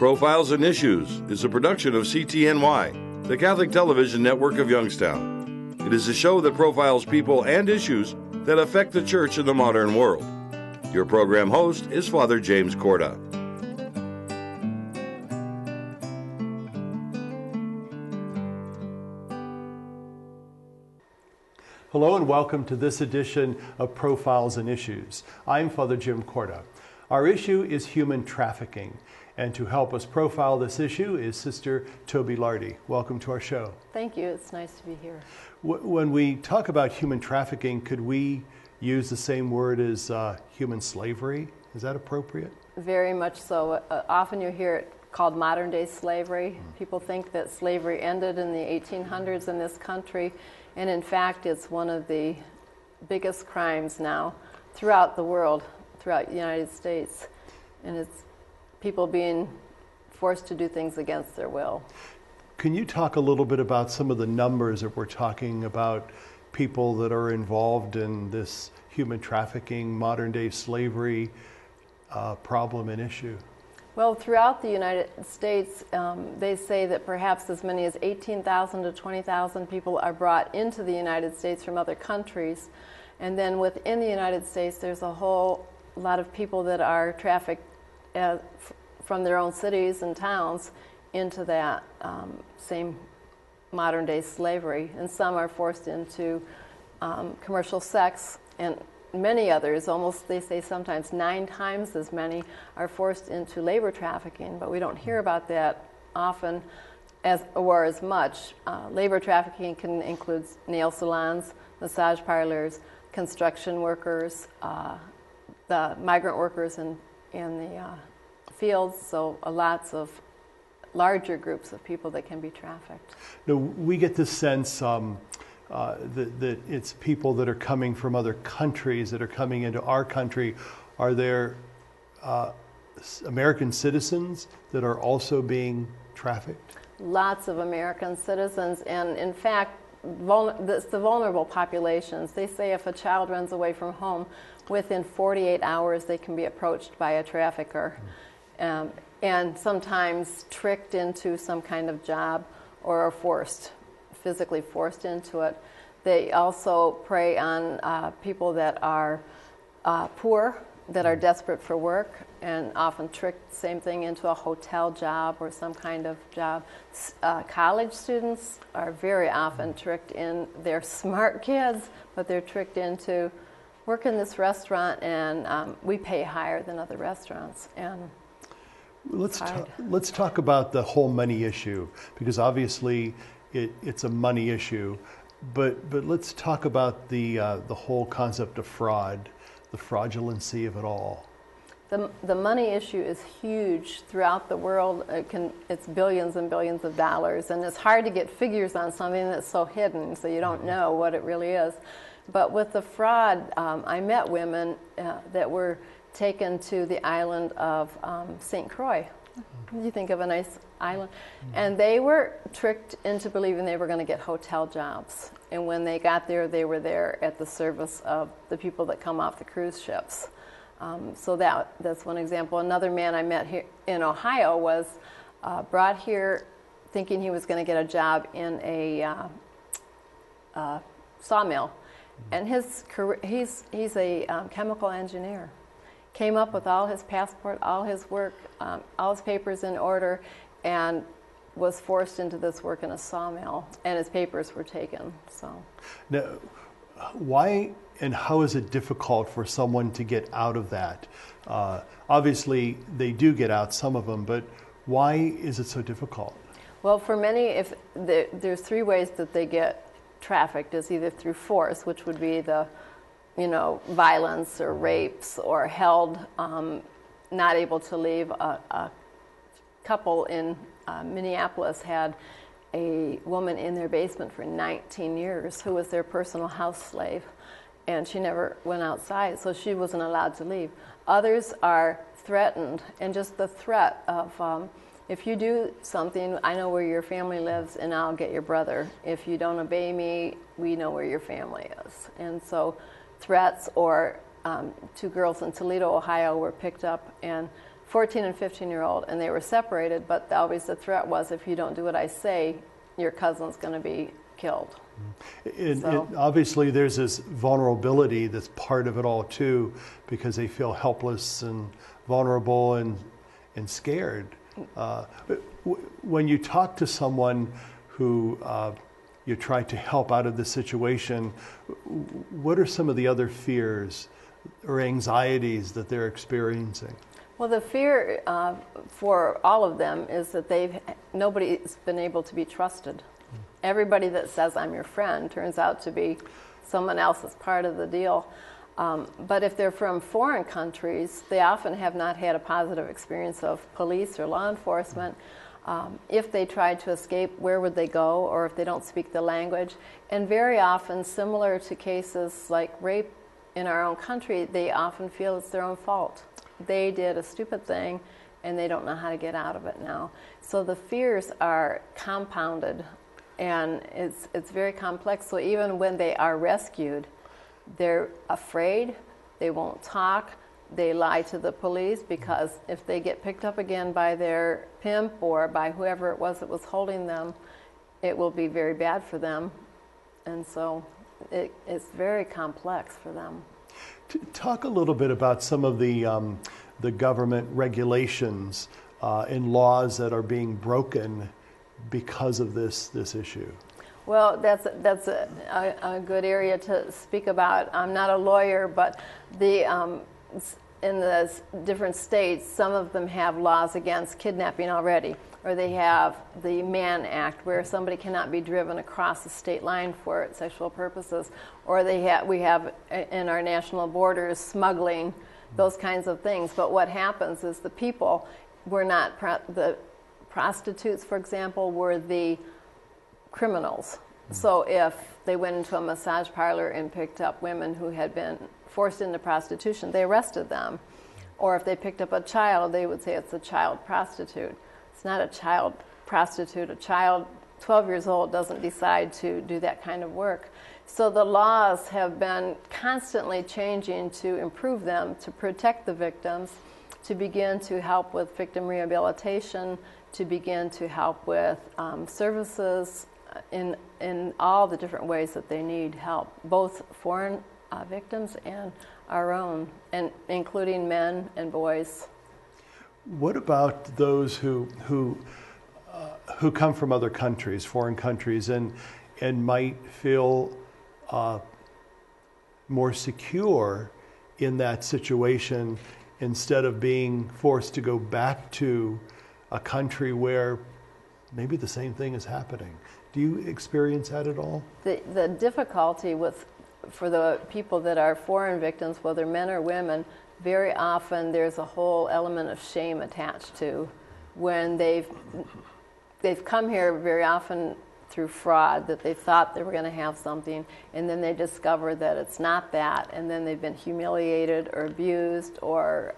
Profiles and Issues is a production of CTNY, the Catholic television network of Youngstown. It is a show that profiles people and issues that affect the church in the modern world. Your program host is Father James Korda. Hello and welcome to this edition of Profiles and Issues. I'm Father Jim Korda. Our issue is human trafficking, and to help us profile this issue is Sister Tobi Lardie. Welcome to our show. Thank you. It's nice to be here. When we talk about human trafficking, could we use the same word as human slavery? Is that appropriate? Very much so. Often you hear it called modern-day slavery. People think that slavery ended in the 1800s in this country, and in fact it's one of the biggest crimes now throughout the world, throughout the United States, and it's people being forced to do things against their will. Can you talk a little bit about some of the numbers that we're talking about, people that are involved in this human trafficking, modern-day slavery problem and issue? Well, throughout the United States, they say that perhaps as many as 18,000 to 20,000 people are brought into the United States from other countries. And then within the United States, there's a whole lot of people that are trafficked from their own cities and towns into that same modern-day slavery. And some are forced into commercial sex, and many others, almost they say sometimes 9 times as many, are forced into labor trafficking, but we don't hear about that often as much. Labor trafficking can include nail salons, massage parlors, construction workers, the migrant workers in the fields, so lots of larger groups of people that can be trafficked. Now, we get the sense that it's people that are coming from other countries that are coming into our country. Are there American citizens that are also being trafficked? Lots of American citizens, and in fact, it's the vulnerable populations. They say if a child runs away from home, within 48 hours they can be approached by a trafficker, and sometimes tricked into some kind of job or are physically forced into it. They also prey on people that are poor, that are desperate for work, and often trick the same thing into a hotel job or some kind of job. College students are very often tricked in. They're smart kids, but they're tricked into work in this restaurant, and we pay higher than other restaurants. And let's talk about the whole money issue, because obviously it's a money issue, but let's talk about the whole concept of fraud, the fraudulency of it all. The money issue is huge throughout the world. It's billions and billions of dollars, and it's hard to get figures on something that's so hidden, so you don't know what it really is. But with the fraud, I met women that were taken to the island of St. Croix. You think of a nice island. And they were tricked into believing they were going to get hotel jobs. And when they got there, they were there at the service of the people that come off the cruise ships. So that's one example. Another man I met here in Ohio was brought here thinking he was going to get a job in a sawmill. And his career, he's a chemical engineer. Came up with all his passport, all his work, all his papers in order, and was forced into this work in a sawmill, and his papers were taken. So, now, why and how is it difficult for someone to get out of that? Obviously, they do get out, some of them, but why is it so difficult? Well, for many, there's 3 ways that they get trafficked. Is either through force, which would be the violence or rapes, or held, not able to leave. A couple in Minneapolis had a woman in their basement for 19 years who was their personal house slave, and she never went outside, so she wasn't allowed to leave. Others are threatened, and just the threat of, if you do something, I know where your family lives, and I'll get your brother. If you don't obey me, we know where your family is. And so threats, or 2 girls in Toledo, Ohio were picked up and 14 and 15-year-old, and they were separated, but always the threat was, if you don't do what I say, your cousin's going to be killed. And obviously there's this vulnerability that's part of it all too, because they feel helpless and vulnerable and scared. When you talk to someone who you try to help out of the situation, what are some of the other fears or anxieties that they're experiencing? Well, the fear for all of them is that nobody's been able to be trusted. Everybody that says I'm your friend turns out to be someone else that's part of the deal. But if they're from foreign countries, they often have not had a positive experience of police or law enforcement. If they tried to escape, where would they go, or if they don't speak the language? And very often, similar to cases like rape in our own country, they often feel it's their own fault. They did a stupid thing, and they don't know how to get out of it now. So the fears are compounded, and it's very complex. So even when they are rescued, they're afraid, they won't talk, they lie to the police, because if they get picked up again by their pimp or by whoever it was that was holding them, it will be very bad for them. And so it's very complex for them. Talk a little bit about some of the government regulations and laws that are being broken because of this issue. Well, that's a good area to speak about. I'm not a lawyer, but in the different states, some of them have laws against kidnapping already, or they have the Mann Act, where somebody cannot be driven across the state line for sexual purposes, or we have in our national borders smuggling, those kinds of things. But what happens is the people were not the prostitutes, for example, were the criminals. So if they went into a massage parlor and picked up women who had been forced into prostitution, they arrested them. Or if they picked up a child, they would say it's a child prostitute. It's not a child prostitute. A child 12 years old doesn't decide to do that kind of work. So the laws have been constantly changing to improve them, to protect the victims, to begin to help with victim rehabilitation, to begin to help with services in all the different ways that they need help, both foreign victims and our own, and including men and boys. What about those who come from other countries, foreign countries, and might feel more secure in that situation instead of being forced to go back to a country where maybe the same thing is happening? Do you experience that at all? The difficulty for the people that are foreign victims, whether men or women, very often there's a whole element of shame attached to when they've come here very often through fraud, that they thought they were going to have something, and then they discover that it's not that, and then they've been humiliated or abused or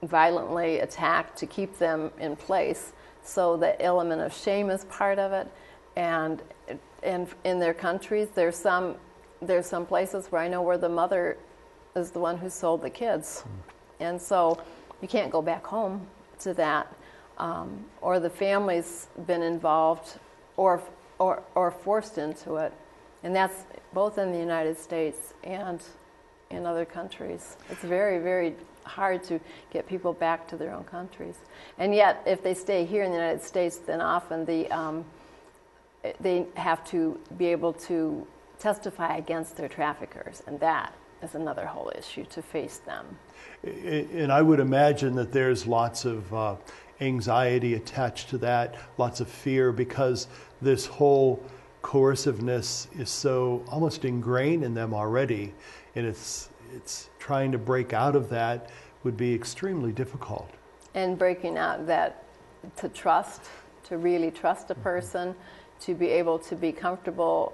violently attacked to keep them in place. So the element of shame is part of it, and in their countries, there's some places where I know where the mother is the one who sold the kids, and so you can't go back home to that, or the family's been involved or forced into it, and that's both in the United States and in other countries. It's very, very hard to get people back to their own countries. And yet, if they stay here in the United States, then often they have to be able to testify against their traffickers, and that is another whole issue to face them. And I would imagine that there's lots of anxiety attached to that, lots of fear, because this whole coerciveness is so almost ingrained in them already, and it's trying to break out of that would be extremely difficult. And breaking out that to trust, to really trust a person, to be able to be comfortable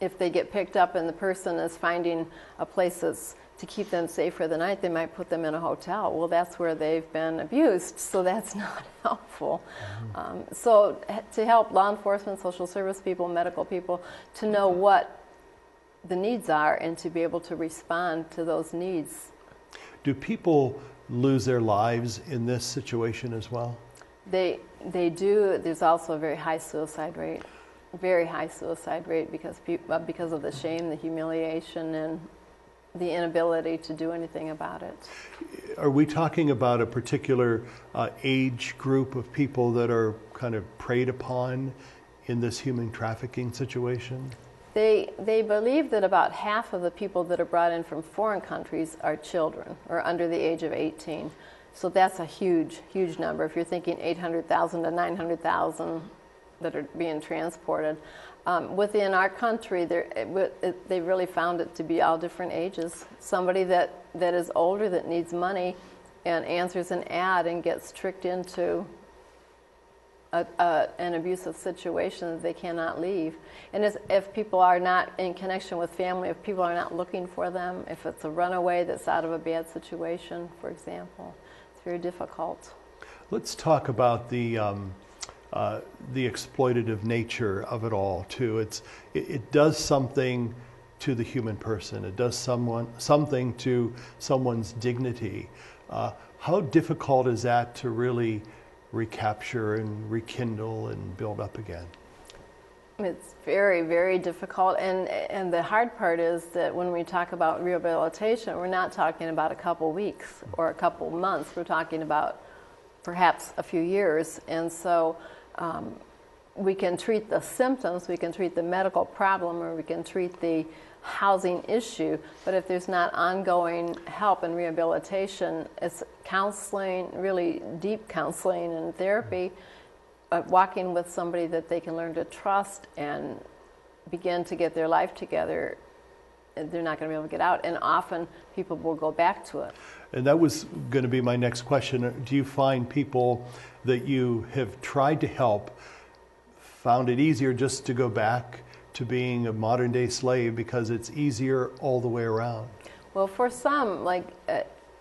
if they get picked up and the person is finding a place that's to keep them safe for the night, they might put them in a hotel. Well, that's where they've been abused, so that's not helpful. So to help law enforcement, social service people, medical people, to know what the needs are and to be able to respond to those needs. Do people lose their lives in this situation as well? They do. There's also a very high suicide rate because of the shame, the humiliation, and the inability to do anything about it. Are we talking about a particular age group of people that are kind of preyed upon in this human trafficking situation? They believe that about half of the people that are brought in from foreign countries are children or under the age of 18. So that's a huge, huge number. If you're thinking 800,000 to 900,000 that are being transported. Within our country, they really found it to be all different ages. Somebody that is older that needs money and answers an ad and gets tricked into an abusive situation that they cannot leave. And if people are not in connection with family, if people are not looking for them, if it's a runaway that's out of a bad situation, for example, it's very difficult. Let's talk about the exploitative nature of it all too. It does something to the human person. It does something to someone's dignity. How difficult is that to really recapture and rekindle and build up again? It's very, very difficult, and the hard part is that when we talk about rehabilitation, we're not talking about a couple weeks or a couple months. We're talking about perhaps a few years, and so we can treat the symptoms, we can treat the medical problem, or we can treat the housing issue, but if there's not ongoing help and rehabilitation, it's counseling, really deep counseling and therapy, walking with somebody that they can learn to trust and begin to get their life together, they're not going to be able to get out, and often people will go back to it. And that was going to be my next question. Do you find people that you have tried to help found it easier just to go back to being a modern day slave because it's easier all the way around? Well, for some, like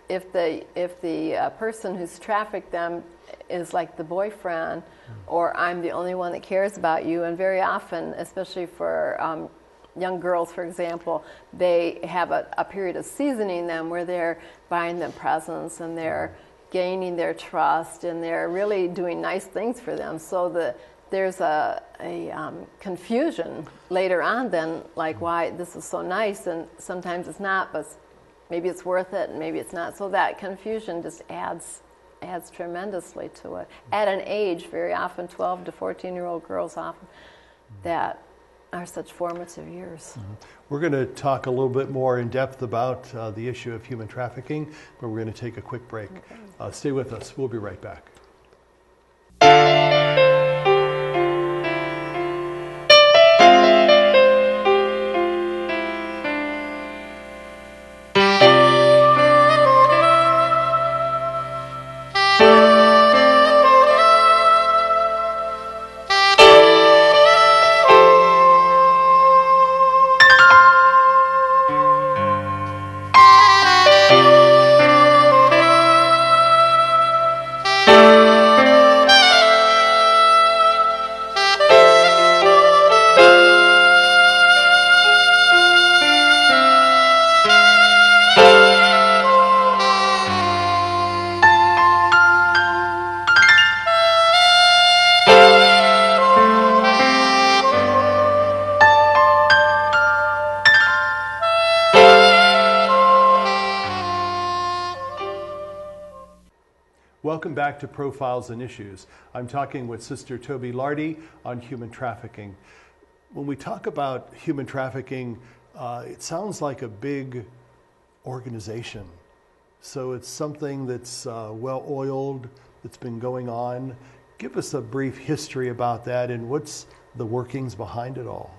if the person who's trafficked them is like the boyfriend, or I'm the only one that cares about you, and very often, especially for young girls, for example, they have a period of seasoning them where they're buying them presents and they're gaining their trust and they're really doing nice things for them. So there's a confusion later on then, like why this is so nice, and sometimes it's not, but maybe it's worth it and maybe it's not. So that confusion just adds tremendously to it. At an age, very often 12 to 14-year-old girls often, that are such formative years. We're going to talk a little bit more in depth about the issue of human trafficking, but we're going to take a quick break. Okay. Stay with us. We'll be right back. Welcome back to Profiles and Issues. I'm talking with Sister Tobi Lardie on human trafficking. When we talk about human trafficking, it sounds like a big organization. So it's something that's well-oiled, that's been going on. Give us a brief history about that and what's the workings behind it all.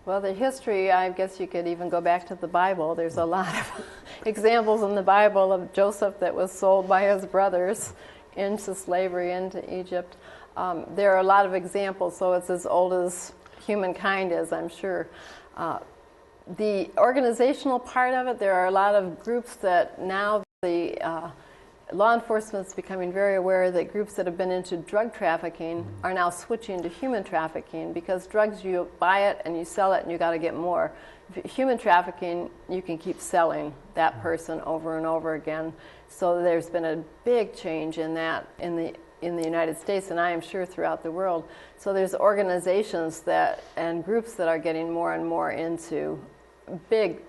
Well, the history, I guess you could even go back to the Bible. There's a lot of examples in the Bible of Joseph that was sold by his brothers into slavery, into Egypt. There are a lot of examples, so it's as old as humankind is, I'm sure. The organizational part of it, there are a lot of groups that now the law enforcement is becoming very aware that groups that have been into drug trafficking are now switching to human trafficking, because drugs, you buy it and you sell it and you got to get more. Human trafficking, you can keep selling that person over and over again. So there's been a big change in that in the United States, and I am sure throughout the world. So there's organizations that and groups that are getting more and more into big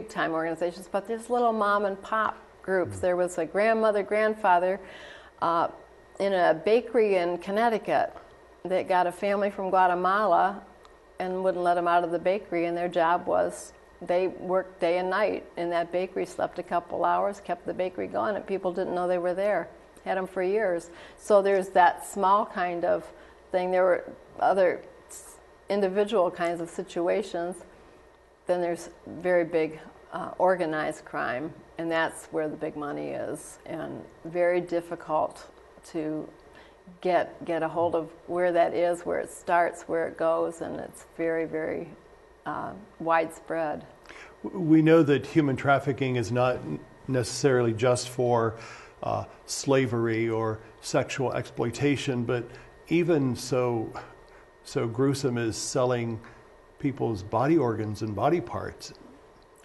time organizations, but there's little mom and pop groups. There was a grandfather in a bakery in Connecticut that got a family from Guatemala and wouldn't let them out of the bakery, and their job was they worked day and night in that bakery, slept a couple hours, kept the bakery going, and people didn't know they were there. Had them for years. So there's that small kind of thing. There were other individual kinds of situations. Then there's very big organized crime, and that's where the big money is, and very difficult to get a hold of where that is, where it starts, where it goes, and it's very, very widespread. We know that human trafficking is not necessarily just for slavery or sexual exploitation, but even so gruesome as selling people's body organs and body parts.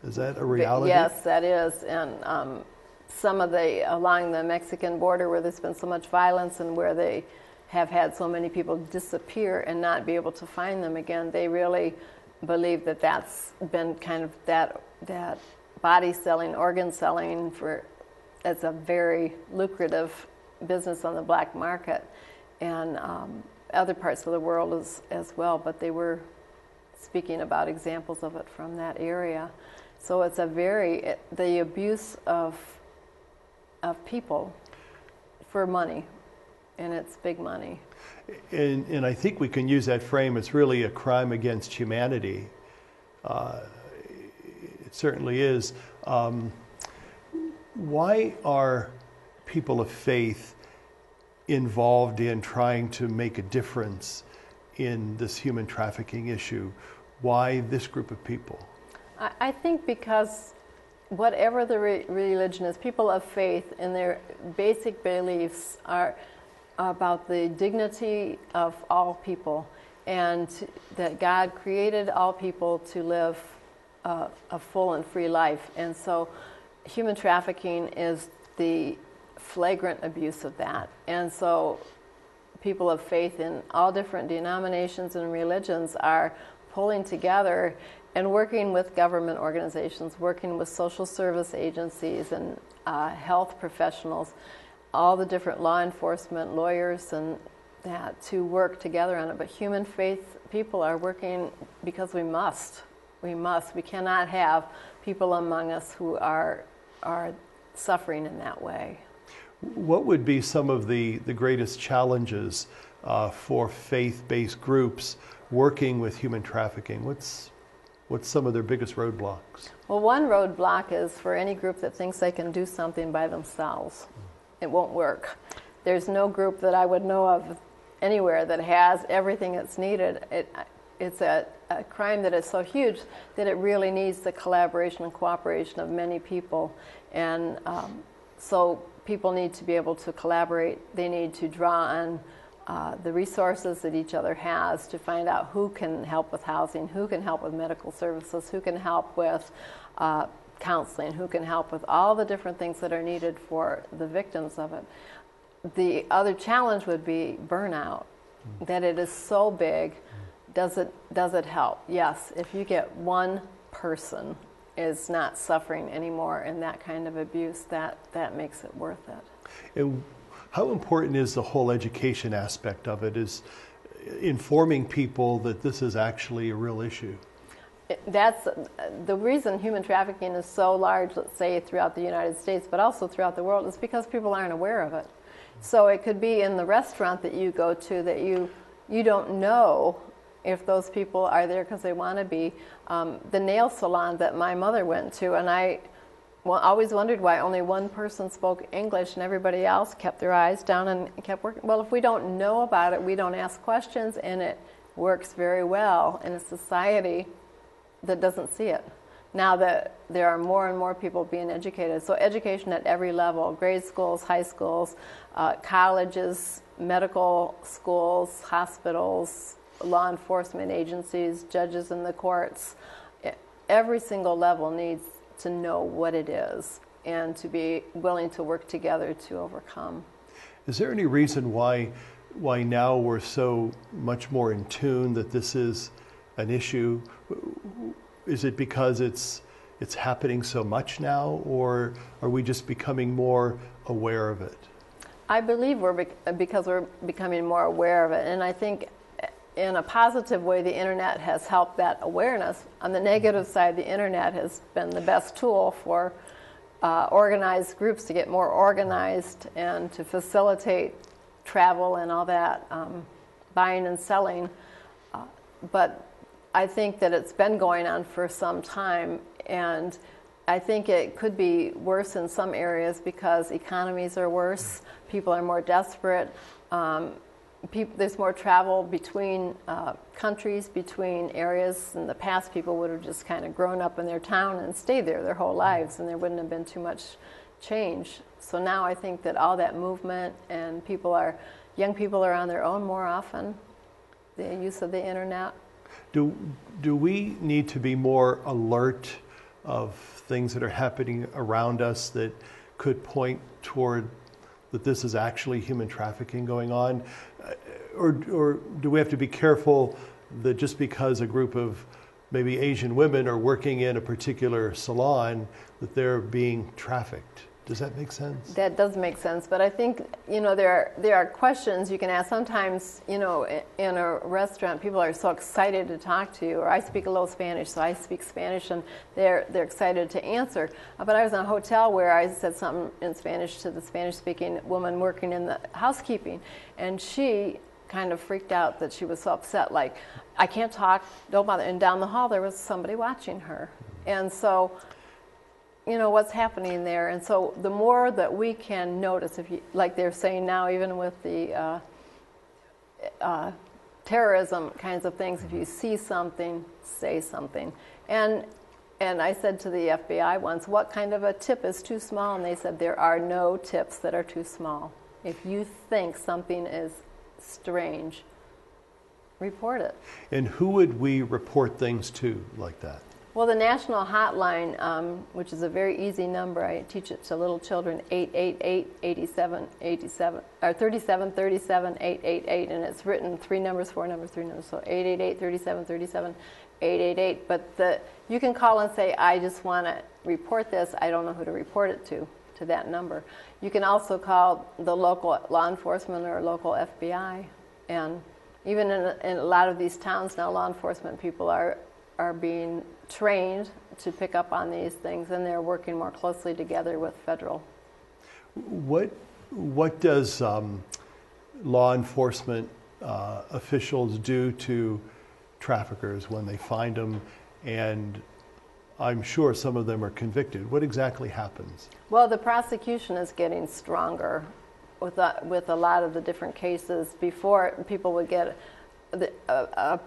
Is that a reality? Yes, that is. And some of along the Mexican border, where there's been so much violence and where they have had so many people disappear and not be able to find them again, they really believe that that's been kind of that body selling, organ selling it's a very lucrative business on the black market, and other parts of the world as well, but they were speaking about examples of it from that area. So it's the abuse of people for money, and it's big money. And I think we can use that frame. It's really a crime against humanity. It certainly is. Why are people of faith involved in trying to make a difference in this human trafficking issue? Why this group of people? I think because whatever the religion is, people of faith in their basic beliefs are about the dignity of all people, and that God created all people to live a full and free life. And so human trafficking is the flagrant abuse of that. And so people of faith in all different denominations and religions are pulling together and working with government organizations, working with social service agencies and health professionals, all the different law enforcement, lawyers, and that to work together on it. But human faith people are working because we must. We cannot have people among us who are suffering in that way. What would be some of the greatest challenges for faith-based groups working with human trafficking? What's some of their biggest roadblocks? Well, one roadblock is for any group that thinks they can do something by themselves. It won't work. There's no group that I would know of anywhere that has everything that's needed. It's a crime that is so huge that it really needs the collaboration and cooperation of many people. And so people need to be able to collaborate. They need to draw on the resources that each other has to find out who can help with housing, who can help with medical services, who can help with counseling, who can help with all the different things that are needed for the victims of it. The other challenge would be burnout, that it is so big. Does it help? Yes, if you get one person is not suffering anymore in that kind of abuse, that makes it worth it. And how important is the whole education aspect of it, is informing people that this is actually a real issue? That's the reason human trafficking is so large, let's say, throughout the United States, but also throughout the world, is because people aren't aware of it. So it could be in the restaurant that you go to that you don't know if those people are there because they want to be. The nail salon that my mother went to, and I always wondered why only one person spoke English and everybody else kept their eyes down and kept working. Well, if we don't know about it, we don't ask questions, and it works very well in a society that doesn't see it. now that there are more and more people being educated. So education at every level, grade schools, high schools, colleges, medical schools, hospitals, law enforcement agencies, judges in the courts. Every single level needs to know what it is and to be willing to work together to overcome. Is there any reason why now we're so much more in tune that this is an issue? Is it because it's happening so much now, or are we just becoming more aware of it? I believe because we're becoming more aware of it, and I think in a positive way the internet has helped that awareness. On the negative side, the internet has been the best tool for organized groups to get more organized and to facilitate travel and all that, buying and selling. But I think that it's been going on for some time, and I think it could be worse in some areas because economies are worse, people are more desperate, there's more travel between countries, between areas. In the past, people would have just kind of grown up in their town and stayed there their whole lives, and there wouldn't have been too much change. So now I think that all that movement and young people are on their own more often, the use of the internet. Do we need to be more alert of things that are happening around us that could point toward that this is actually human trafficking going on? Or do we have to be careful that just because a group of maybe Asian women are working in a particular salon that they're being trafficked? Does that make sense? That does make sense, but I think, there are questions you can ask. Sometimes, in a restaurant, people are so excited to talk to you, or I speak a little Spanish, so I speak Spanish, and they're excited to answer. But I was in a hotel where I said something in Spanish to the Spanish-speaking woman working in the housekeeping, and she kind of freaked out that she was so upset, like, I can't talk, don't bother. And down the hall, there was somebody watching her. And so, what's happening there. And so the more that we can notice, like they're saying now, even with the terrorism kinds of things, if you see something, say something. And I said to the FBI once, what kind of a tip is too small? And they said, there are no tips that are too small. If you think something is strange, report it. And who would we report things to like that? Well, the national hotline, which is a very easy number, I teach it to little children, 888-8787, or 3737-888, and it's written 3 numbers, 4 numbers, 3 numbers, so 888-3737-888. But you can call and say, I just want to report this. I don't know who to report it to that number. You can also call the local law enforcement or local FBI, and even in a lot of these towns now, law enforcement people are being trained to pick up on these things, and they're working more closely together with federal. What does law enforcement officials do to traffickers when they find them? And I'm sure some of them are convicted. What exactly happens? Well, the prosecution is getting stronger with a lot of the different cases. Before, people would get a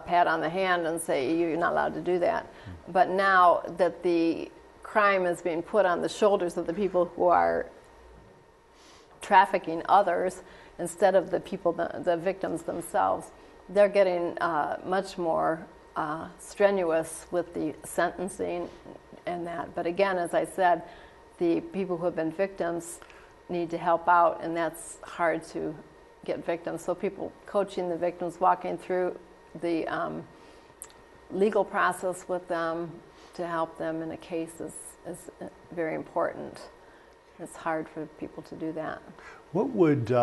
pat on the hand and say, you're not allowed to do that. But now that the crime is being put on the shoulders of the people who are trafficking others instead of the victims themselves, they're getting much more strenuous with the sentencing and that. But again, as I said, the people who have been victims need to help out, and that's hard to get victims. So people coaching the victims, walking through the legal process with them to help them in a case is very important. It's hard for people to do that. What would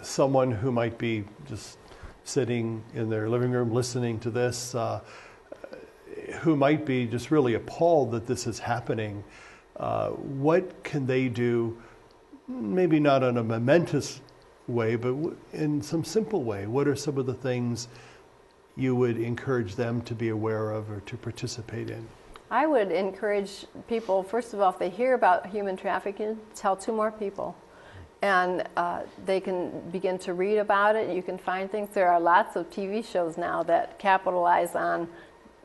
someone who might be just sitting in their living room listening to this, who might be just really appalled that this is happening, what can they do, maybe not in a momentous way, but in some simple way? What are some of the things you would encourage them to be aware of or to participate in? I would encourage people, first of all, if they hear about human trafficking, tell 2 more people. And they can begin to read about it. You can find things. There are lots of TV shows now that capitalize on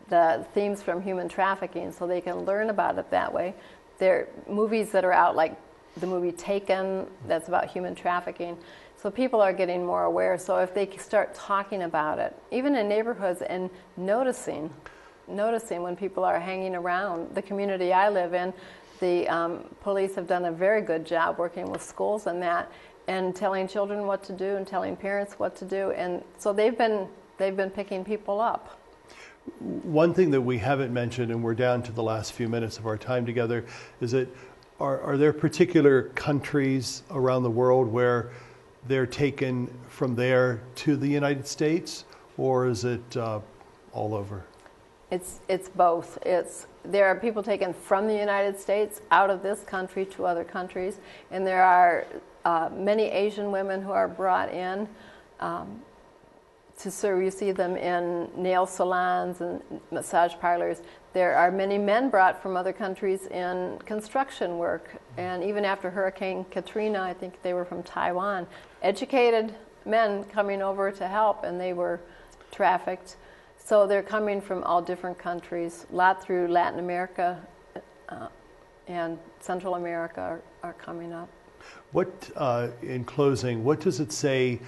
the themes from human trafficking so they can learn about it that way. There are movies that are out, like the movie Taken, that's about human trafficking. So people are getting more aware. So if they start talking about it, even in neighborhoods, and noticing when people are hanging around. The community I live in, the police have done a very good job working with schools and that, and telling children what to do and telling parents what to do. And so they've been picking people up. One thing that we haven't mentioned, and we're down to the last few minutes of our time together, is that are there particular countries around the world where they're taken from there to the United States, or is it all over? It's both. There are people taken from the United States out of this country to other countries, and there are many Asian women who are brought in to serve. You see them in nail salons and massage parlors. There are many men brought from other countries in construction work, and even after Hurricane Katrina, I think they were from Taiwan. Educated men coming over to help, and they were trafficked. So they're coming from all different countries. A lot through Latin America and Central America are coming up. What, in closing, what does it say,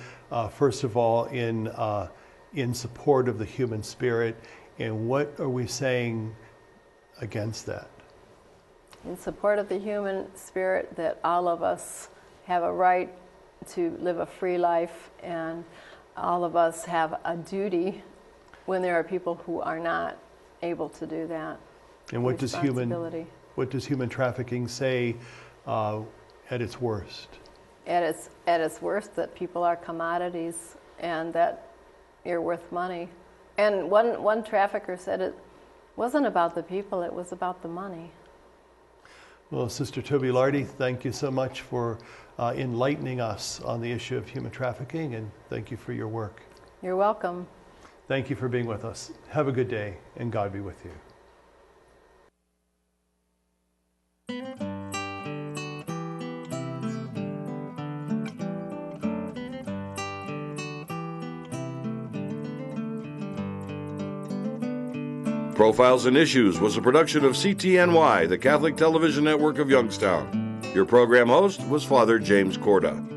first of all, in support of the human spirit, and what are we saying against that? In support of the human spirit, that all of us have a right to live a free life, and all of us have a duty when there are people who are not able to do that. And what does human trafficking say at its worst? At its worst, that people are commodities and that you're worth money. And one trafficker said it wasn't about the people, it was about the money. Well, Sister Tobi Lardie, thank you so much for enlightening us on the issue of human trafficking, and thank you for your work. You're welcome. Thank you for being with us. Have a good day, and God be with you. Profiles and Issues was a production of CTNY, the Catholic Television Network of Youngstown. Your program host was Father James Korda.